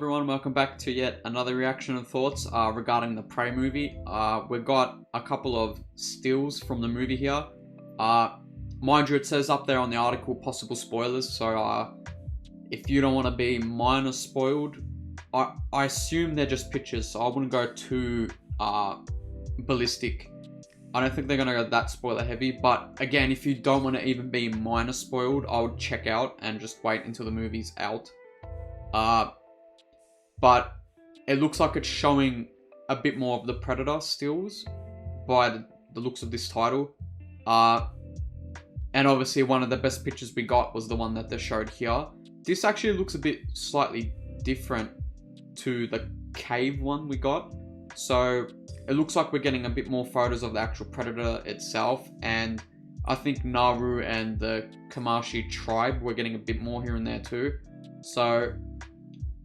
everyone, welcome back to yet another reaction and thoughts regarding the Prey movie. We've got a couple of stills from the movie here. Mind you, it says up there on the article possible spoilers, so if you don't want to be minor spoiled, I assume they're just pictures, so I wouldn't go too ballistic. I don't think they're going to go that spoiler heavy, but again, if you don't want to even be minor spoiled, I would check out and just wait until the movie's out. But it looks like it's showing a bit more of the Predator stills by the looks of this title. And obviously one of the best pictures we got was the one that they showed here. This actually looks a bit slightly different to the cave one we got. So it looks like we're getting a bit more photos of the actual Predator itself. And I think Nauru and the Kamashi tribe, we're getting a bit more here and there too. So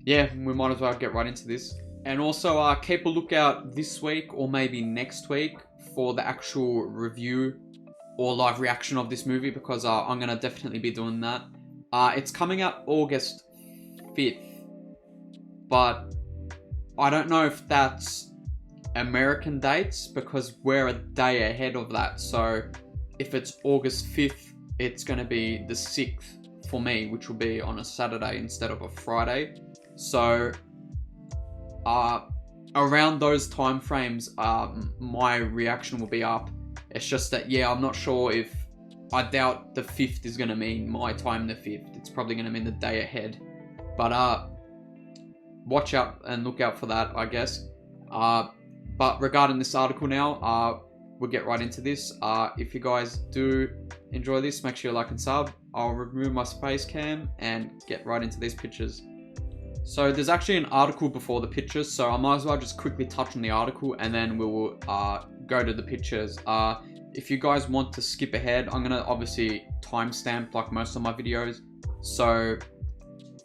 yeah, we might as well get right into this. And also keep a lookout this week or maybe next week for the actual review or live reaction of this movie, because I'm going to definitely be doing that. It's coming out August 5th, but I don't know if that's American dates because we're a day ahead of that. So if it's August 5th, it's going to be the 6th for me, which will be on a Saturday instead of a Friday. So around those time frames, my reaction will be up. It's just that, yeah, I'm not sure if, I doubt the 5th is going to mean my time the 5th. It's probably going to mean the day ahead. But watch out and look out for that, I guess. But regarding this article now, we'll get right into this. If you guys do enjoy this, make sure you like and sub. I'll remove my space cam and get right into these pictures. So there's actually an article before the pictures, so I might as well just quickly touch on the article and then we will go to the pictures. If you guys want to skip ahead, I'm going to obviously timestamp like most of my videos, so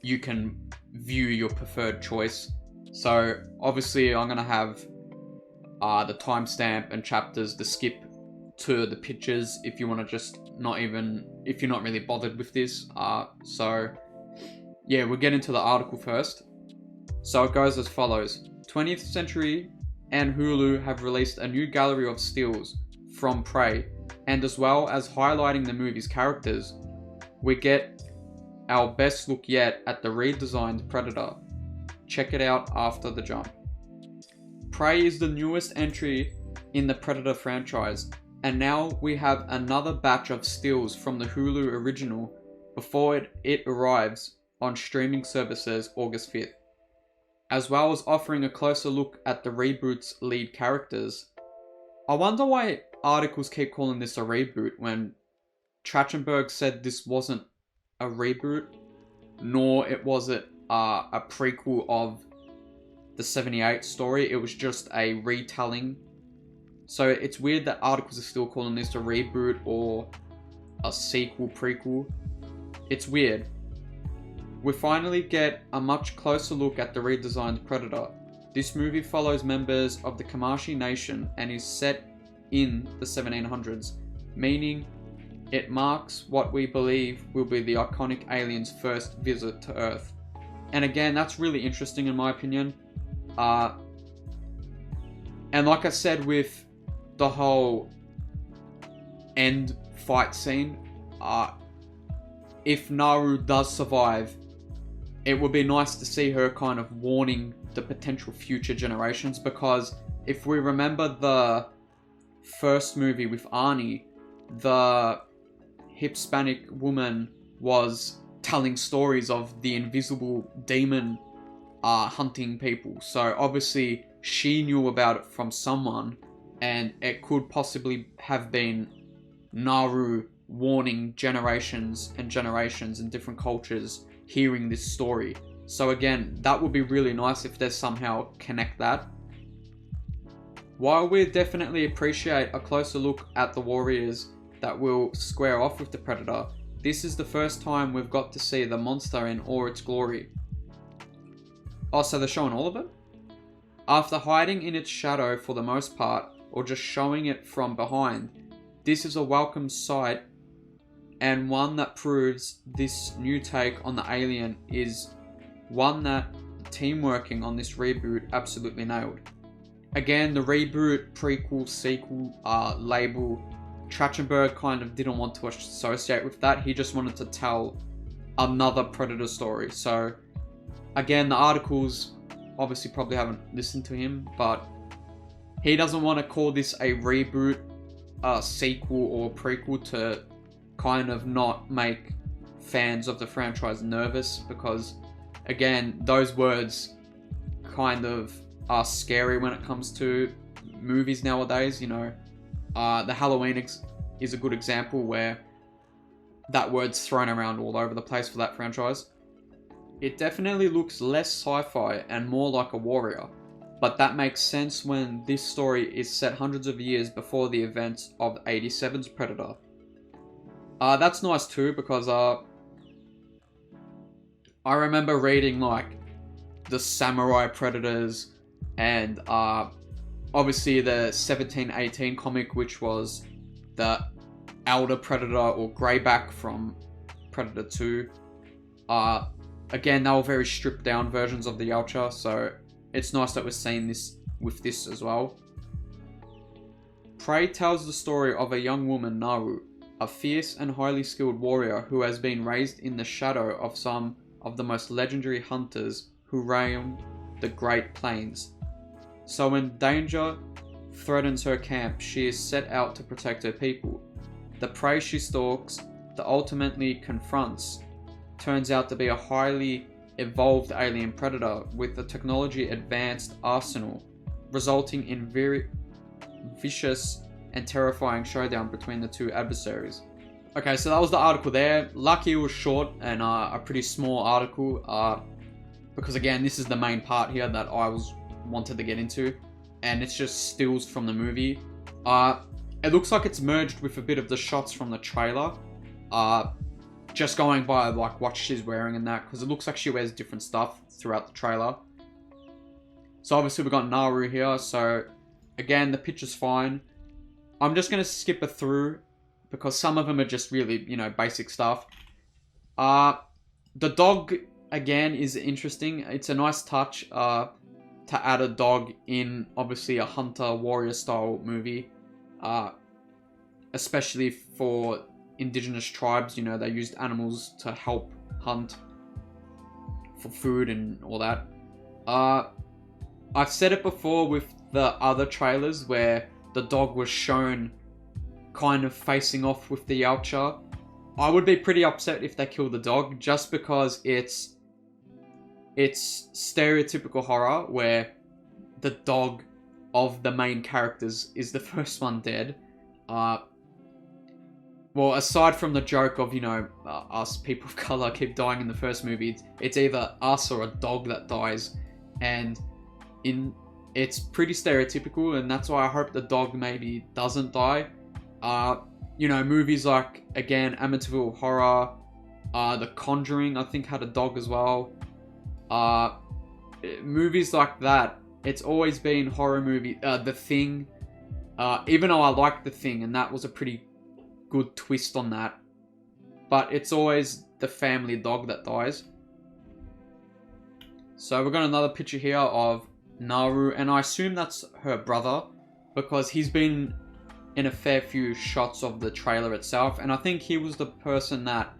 you can view your preferred choice. So obviously I'm going to have the timestamp and chapters to skip to the pictures if you want to just if you're not really bothered with this. So yeah, we'll get into the article first. So it goes as follows. 20th Century and Hulu have released a new gallery of stills from Prey, and as well as highlighting the movie's characters, we get our best look yet at the redesigned Predator. Check it out after the jump. Prey is the newest entry in the Predator franchise, and now we have another batch of stills from the Hulu original before it arrives on streaming services August 5th, as well as offering a closer look at the reboot's lead characters. I wonder why articles keep calling this a reboot when Trachtenberg said this wasn't a reboot, nor was it a prequel of the 78 story. It was just a retelling. So it's weird that articles are still calling this a reboot or a sequel, prequel. It's weird. We finally get a much closer look at the redesigned Predator. This movie follows members of the Kamashi Nation and is set in the 1700s, meaning it marks what we believe will be the iconic alien's first visit to Earth. And again, that's really interesting in my opinion. And like I said with the whole end fight scene, if Nauru does survive, it would be nice to see her kind of warning the potential future generations, because if we remember the first movie with Arnie, the Hispanic woman was telling stories of the invisible demon hunting people. So obviously she knew about it from someone, and it could possibly have been Nauru warning generations and generations in different cultures hearing this story. So again, that would be really nice if they somehow connect that. While we definitely appreciate a closer look at the warriors that will square off with the Predator, this is the first time we've got to see the monster in all its glory. Oh, so they're showing all of it? After hiding in its shadow for the most part, or just showing it from behind, this is a welcome sight, and one that proves this new take on the alien is one that team working on this reboot absolutely nailed. Again, the reboot, prequel, sequel label, Trachtenberg kind of didn't want to associate with that. He just wanted to tell another Predator story. So, again, the articles obviously probably haven't listened to him, but he doesn't want to call this a reboot, sequel, or prequel to kind of not make fans of the franchise nervous, because, again, those words kind of are scary when it comes to movies nowadays. You know, the Halloween is a good example where that word's thrown around all over the place for that franchise. It definitely looks less sci-fi and more like a warrior, but that makes sense when this story is set hundreds of years before the events of 87's Predator. That's nice too, because I remember reading like the Samurai Predators and obviously the 1718 comic, which was the Elder Predator or Greyback from Predator 2. Again, they were very stripped down versions of the Yautja, so it's nice that we're seeing this with this as well. Prey tells the story of a young woman, Naru, a fierce and highly skilled warrior who has been raised in the shadow of some of the most legendary hunters who roam the Great Plains. So when danger threatens her camp, she is set out to protect her people. The prey she stalks, that ultimately confronts, turns out to be a highly evolved alien predator with a technology advanced arsenal, resulting in very vicious and terrifying showdown between the two adversaries. Okay, so that was the article there. Lucky it was short and a pretty small article, because again, this is the main part here that I wanted to get into, and it's just stills from the movie. It looks like it's merged with a bit of the shots from the trailer. Just going by like what she's wearing and that, because it looks like she wears different stuff throughout the trailer. So obviously we've got Naru here, so again, the picture's fine. I'm just going to skip it through because some of them are just really, you know, basic stuff. The dog, again, is interesting. It's a nice touch to add a dog in, obviously, a hunter-warrior style movie. Especially for indigenous tribes, you know, they used animals to help hunt for food and all that. I've said it before with the other trailers where the dog was shown kind of facing off with the Yautja. I would be pretty upset if they kill the dog, just because it's stereotypical horror where the dog of the main characters is the first one dead. Well, aside from the joke of, you know, us people of color keep dying in the first movie, it's either us or a dog that dies, and it's pretty stereotypical, and that's why I hope the dog maybe doesn't die. You know, movies like, again, Amityville Horror, The Conjuring, I think, had a dog as well. Movies like that, it's always been horror movie. The Thing, even though I like The Thing, and that was a pretty good twist on that, but it's always the family dog that dies. So we've got another picture here of Naru, and I assume that's her brother, because he's been in a fair few shots of the trailer itself, and I think he was the person that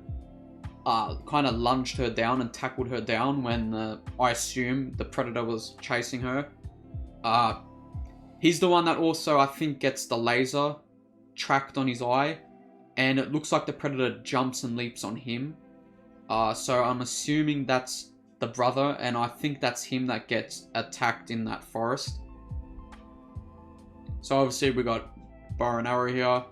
kind of lunged her down and tackled her down when I assume the predator was chasing her. He's the one that also, I think, gets the laser tracked on his eye, and it looks like the predator jumps and leaps on him. So I'm assuming that's the brother, and I think that's him that gets attacked in that forest. So obviously we got bow and arrow here.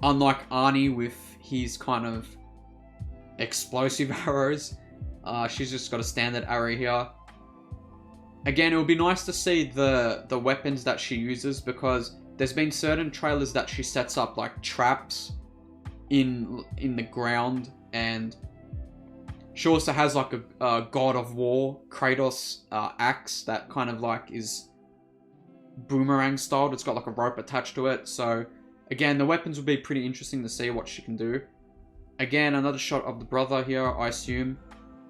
Unlike Arnie with his kind of explosive arrows, she's just got a standard arrow here. Again, it would be nice to see the weapons that she uses, because there's been certain trailers that she sets up like traps in the ground, and she also has like a God of War Kratos axe that kind of like is boomerang styled. It's got like a rope attached to it. So again, the weapons would be pretty interesting to see what she can do. Again, another shot of the brother here, I assume.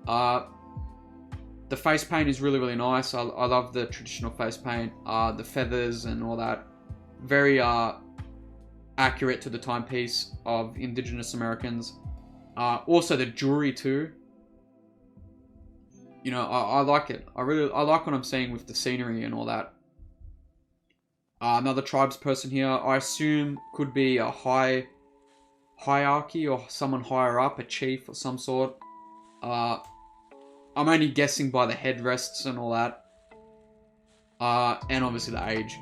The face paint is really, really nice. I love the traditional face paint. The feathers and all that. Very accurate to the timepiece of Indigenous Americans. Also the jewelry too. You know, I like it. I like what I'm seeing with the scenery and all that. Another tribes person here, I assume could be a hierarchy or someone higher up, a chief or some sort. I'm only guessing by the headrests and all that. And obviously the age.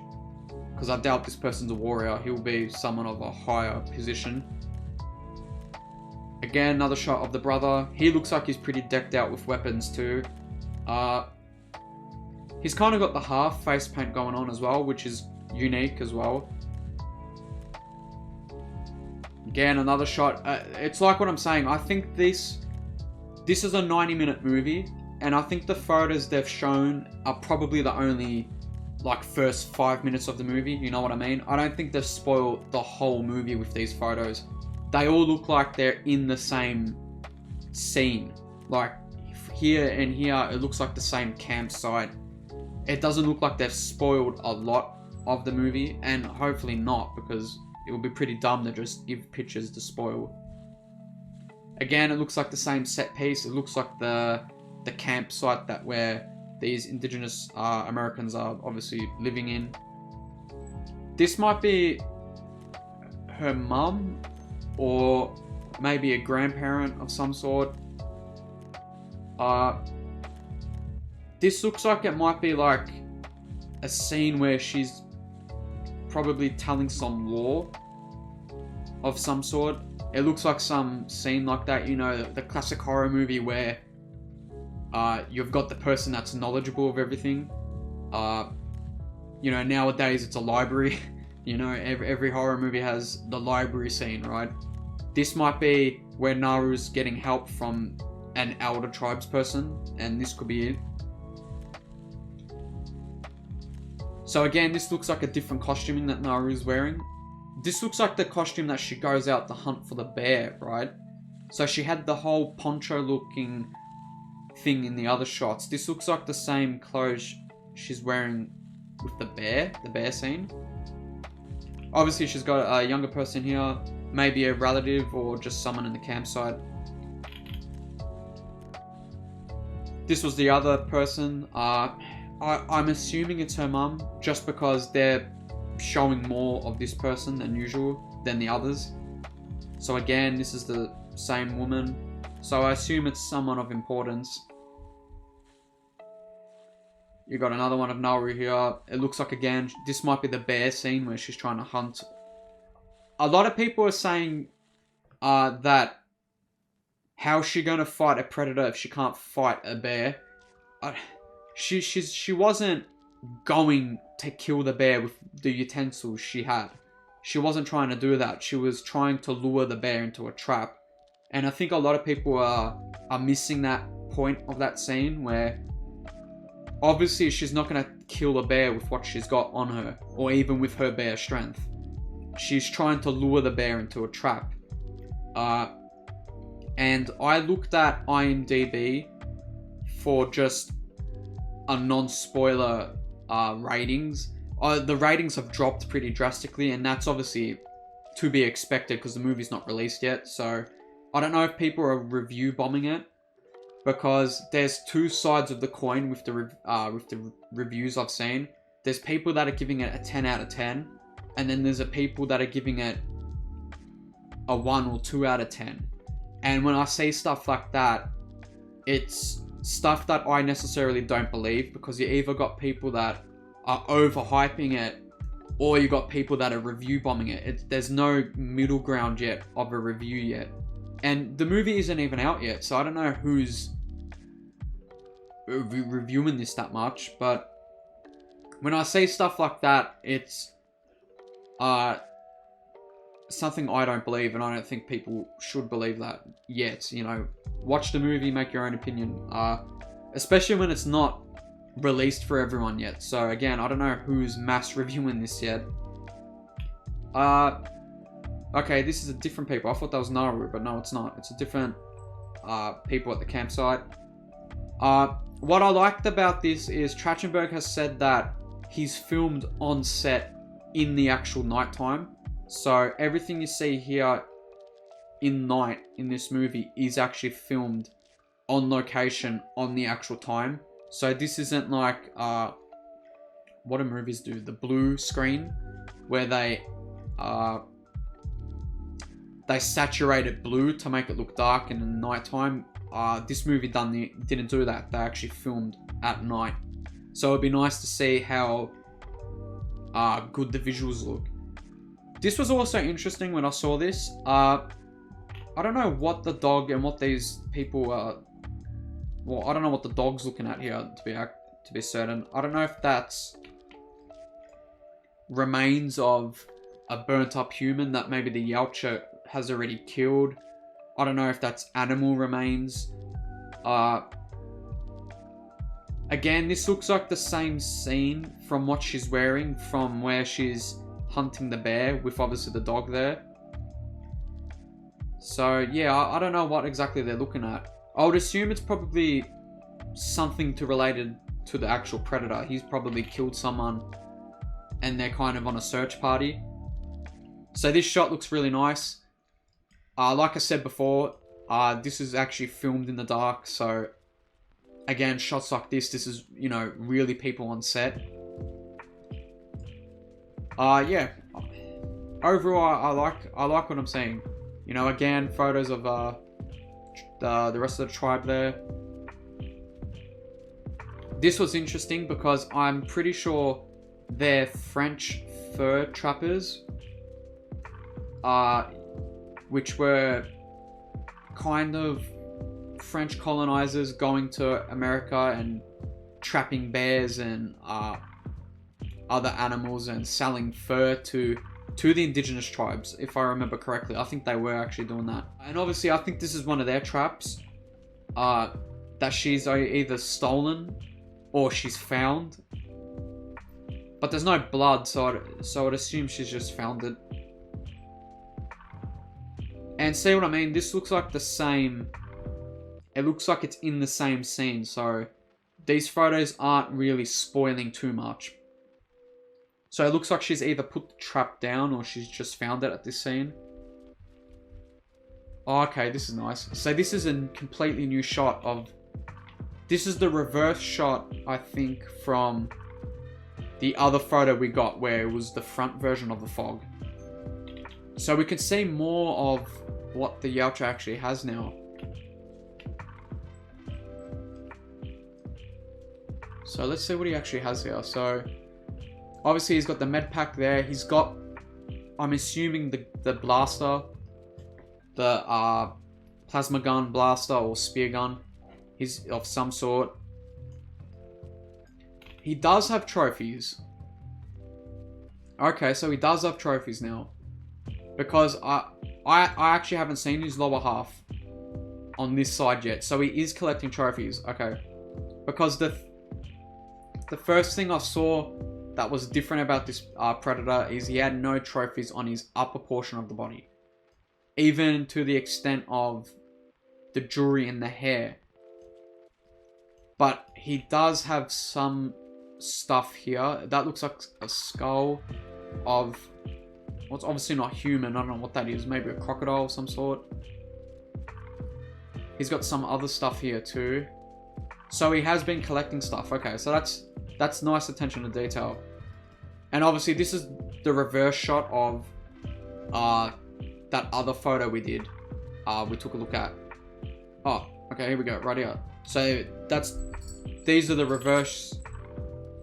Because I doubt this person's a warrior. He'll be someone of a higher position. Again, another shot of the brother. He looks like he's pretty decked out with weapons too. He's kind of got the half face paint going on as well, which is unique as well. Again, another shot. It's like what I'm saying. I think this is a 90-minute movie, and I think the photos they've shown are probably the only like first 5 minutes of the movie. You know what I mean? I don't think they've spoiled the whole movie with these photos. They all look like they're in the same scene. Like here and here, it looks like the same campsite. It doesn't look like they've spoiled a lot of the movie, and hopefully not, because it would be pretty dumb to just give pictures to spoil. Again, it looks like the same set piece. It looks like the campsite that where these Indigenous Americans are obviously living in. This might be her mum, or maybe a grandparent of some sort. This looks like it might be like a scene where she's probably telling some lore of some sort. It looks like some scene like that, you know, the classic horror movie where you've got the person that's knowledgeable of everything. You know, nowadays it's a library. You know, every horror movie has the library scene, right? This might be where Naru's getting help from an elder tribes person, and this could be it. So again, this looks like a different costuming that Naru's wearing. This looks like the costume that she goes out to hunt for the bear, right? So she had the whole poncho looking thing in the other shots. This looks like the same clothes she's wearing with the bear scene. Obviously she's got a younger person here, maybe a relative or just someone in the campsite. This was the other person. I'm assuming it's her mum, just because they're showing more of this person than usual, than the others. So again, this is the same woman. So I assume it's someone of importance. You got another one of Nauru here. It looks like, again, this might be the bear scene where she's trying to hunt. A lot of people are saying that how's she going to fight a predator if she can't fight a bear? She wasn't going to kill the bear with the utensils she had. She wasn't trying to do that. She was trying to lure the bear into a trap. And I think a lot of people are missing that point of that scene where obviously she's not going to kill a bear with what she's got on her, or even with her bear strength. She's trying to lure the bear into a trap. And I looked at IMDb for just a non-spoiler ratings. The ratings have dropped pretty drastically, and that's obviously to be expected because the movie's not released yet. So I don't know if people are review bombing it, because there's two sides of the coin with the reviews I've seen. There's people that are giving it a 10 out of 10, and then there's people that are giving it a 1 or 2 out of 10. And when I say stuff like that, it's stuff that I necessarily don't believe, because you either got people that are overhyping it, or you got people that are review bombing it. There's no middle ground yet of a review yet. And the movie isn't even out yet, so I don't know who's reviewing this that much. But when I say stuff like that, it's something I don't believe, and I don't think people should believe that yet. You know, watch the movie, make your own opinion, especially when it's not released for everyone yet. So again, I don't know who's mass reviewing this yet. Okay, this is a different people. I thought that was Nauru, but no, it's not. It's a different people at the campsite. What I liked about this is Trachtenberg has said that he's filmed on set in the actual nighttime. So everything you see here in night in this movie is actually filmed on location on the actual time. So this isn't like what do movies do? The blue screen, where they saturate it blue to make it look dark in the nighttime. This movie didn't do that. They actually filmed at night. So it'd be nice to see how good the visuals look. This was also interesting when I saw this. I don't know what the dog and what these people well, I don't know what the dog's looking at here, to be certain. I don't know if that's remains of a burnt up human that maybe the Yautja has already killed. I don't know if that's animal remains. Again, this looks like the same scene from what she's wearing from where she's hunting the bear with obviously the dog there. So yeah, I don't know what exactly they're looking at. I would assume it's probably something related to the actual predator. He's probably killed someone and they're kind of on a search party. So this shot looks really nice. Like I said before, this is actually filmed in the dark. So again, shots like this is, you know, really people on set. Yeah. Overall, I like what I'm seeing. You know, again, photos of the rest of the tribe there. This was interesting because I'm pretty sure they're French fur trappers, which were kind of French colonizers going to America and trapping bears and other animals and selling fur to the indigenous tribes, if I remember correctly. I think they were actually doing that. And obviously, I think this is one of their traps that she's either stolen or she's found. But there's no blood, so I'd assume she's just found it. And see what I mean? This looks like the same. It looks like it's in the same scene, so these photos aren't really spoiling too much. So it looks like she's either put the trap down or she's just found it at this scene. Oh, okay, this is nice. So this is a completely new shot of... This is the reverse shot, I think, from the other photo we got where it was the front version of the fog. So we can see more of what the Yautja actually has now. So let's see what he actually has here. So obviously he's got the med pack there. He's got, I'm assuming, the blaster, the plasma gun blaster or spear gun. He's of some sort. He does have trophies. Okay, so he does have trophies now. Because I actually haven't seen his lower half on this side yet. So he is collecting trophies. Okay. Because the first thing I saw that was different about this predator is he had no trophies on his upper portion of the body. Even to the extent of the jewelry and the hair. But he does have some stuff here. That looks like a skull of... Well, it's obviously not human. I don't know what that is. Maybe a crocodile of some sort. He's got some other stuff here too. So he has been collecting stuff. Okay, so that's nice attention to detail. And obviously this is the reverse shot of that other photo we did. We took a look at. Oh, okay, here we go, right here. So these are the reverse.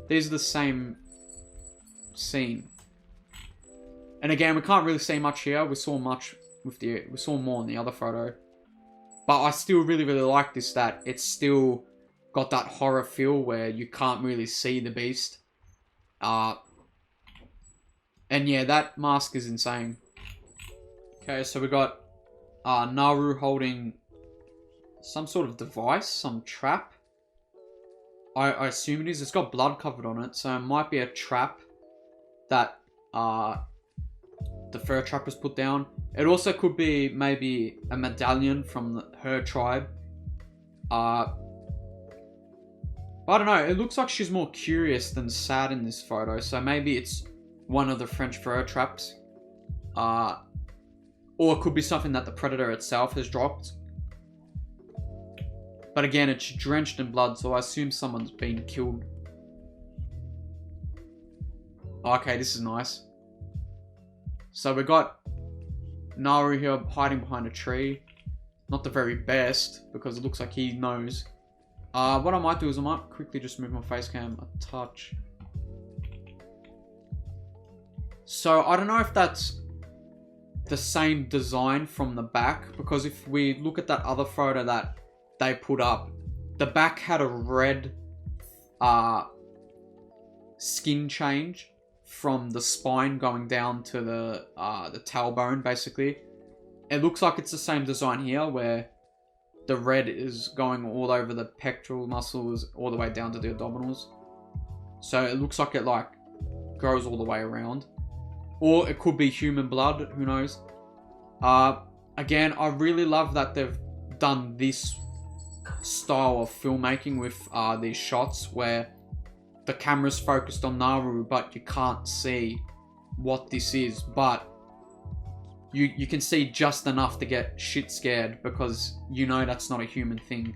These are the same scene. And again, we can't really see much here. We saw much we saw more in the other photo. But I still really like this, that it's still got that horror feel where you can't really see the beast. And yeah, that mask is insane. Okay, so we got Naru holding some sort of device, some trap. I assume it is. It's got blood covered on it, so it might be a trap that the fur trappers put down. It also could be maybe a medallion from her tribe. But I don't know, it looks like she's more curious than sad in this photo, so maybe it's one of the French fur traps. Or it could be something that the predator itself has dropped. But again, it's drenched in blood, so I assume someone's been killed. Okay, this is nice. So we got Naru here hiding behind a tree. Not the very best, because it looks like he knows. What I might do is I might quickly just move my face cam a touch. So I don't know if that's the same design from the back, because if we look at that other photo that they put up, the back had a red skin change from the spine going down to the tailbone, basically. It looks like it's the same design here, where the red is going all over the pectoral muscles, all the way down to the abdominals. So it looks like it like goes all the way around. Or it could be human blood, who knows. Again, I really love that they've done this style of filmmaking with these shots where the camera's focused on Naru, but you can't see what this is, but you can see just enough to get shit scared, because you know that's not a human thing.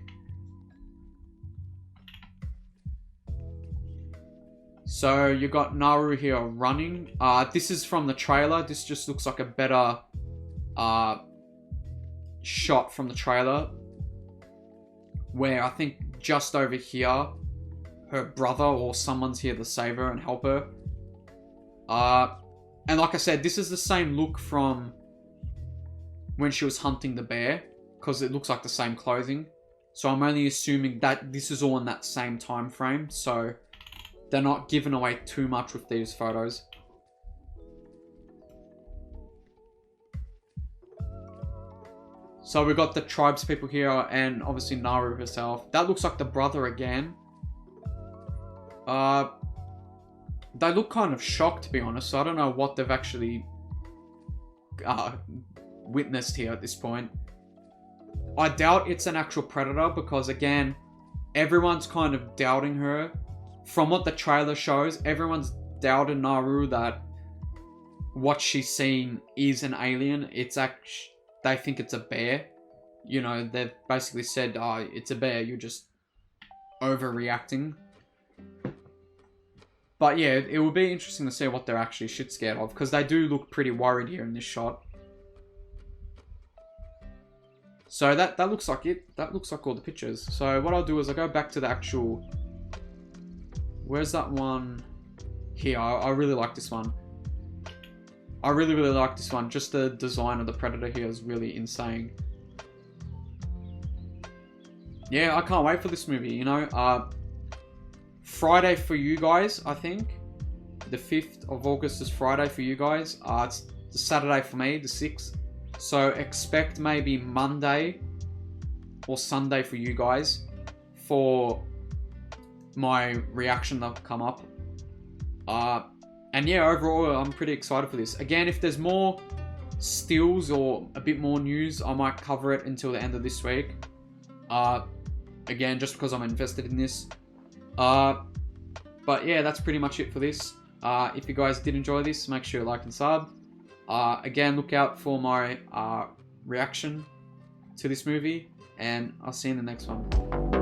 So you got Naru here running. This is from the trailer. This just looks like a better shot from the trailer, where I think just over here her brother or someone's here to save her and help her. And like I said, this is the same look from when she was hunting the bear, because it looks like the same clothing. So I'm only assuming that this is all in that same time frame, so they're not giving away too much with these photos. So we've got the tribes people here, and obviously Naru herself. That looks like the brother again. They look kind of shocked, to be honest, so I don't know what they've actually witnessed here at this point. I doubt it's an actual predator, because again, everyone's kind of doubting her. From what the trailer shows, everyone's doubted Naru that what she's seen is an alien. It's actually, they think it's a bear. You know, they've basically said, oh, it's a bear, you're just overreacting. But yeah, it will be interesting to see what they're actually shit scared of, because they do look pretty worried here in this shot. So that looks like it. That looks like all the pictures. So what I'll do is I'll go back to the actual... Where's that one? Here, I really like this one. I really like this one. Just the design of the predator here is really insane. Yeah, I can't wait for this movie, you know. Friday for you guys, I think. The 5th of August is Friday for you guys. It's the Saturday for me, the 6th. So expect maybe Monday or Sunday for you guys for my reaction to come up. And yeah, overall, I'm pretty excited for this. Again, if there's more stills or a bit more news, I might cover it until the end of this week. Again, just because I'm invested in this. But yeah, that's pretty much it for this. If you guys did enjoy this, make sure you like and sub. Again, look out for my reaction to this movie, and I'll see you in the next one.